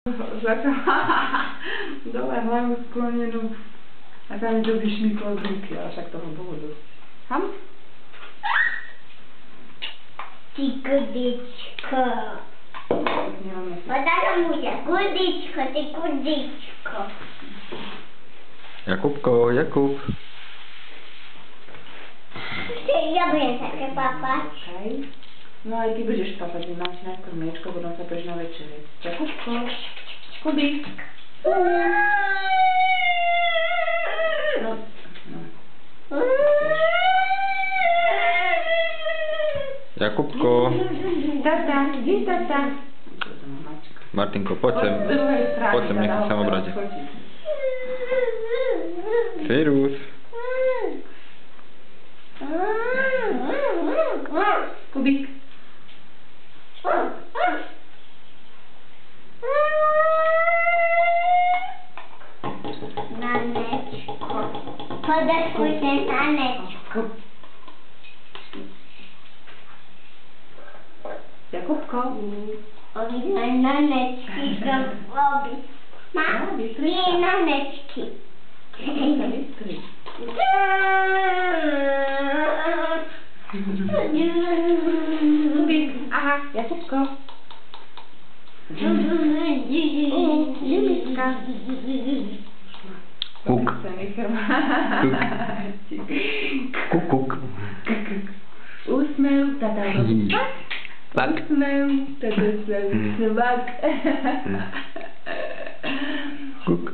Dole hlavu sklonenú a tam to vyšmyklo z ruky, ale však toho bolo dosť. Ham? Ty kudičko. Podala mu ťa, kudičko, ty kudičko. Jakubko, Jakub. Ja budem také papať. Okay. No aj ty budeš papať, máš najskôr mliečko, potom sa pôjdeš na večereť. Jakubko, Kubík. No, no. Jakubko. Tata, kde tata? Martinko, poď sem. Poď sem, nech sa obrate. Firus. Kubík. Nanečko. Podakuj sa, Nanečko. Jakubko. Ovítaj Nanečky, čo robí. Má dvě Nanečky. Kubík, aha, Jakubko. Juliska. Kuk. Kuk, kuk. Úsmev, tata Tak. Úsmev, tata svak. Kuk.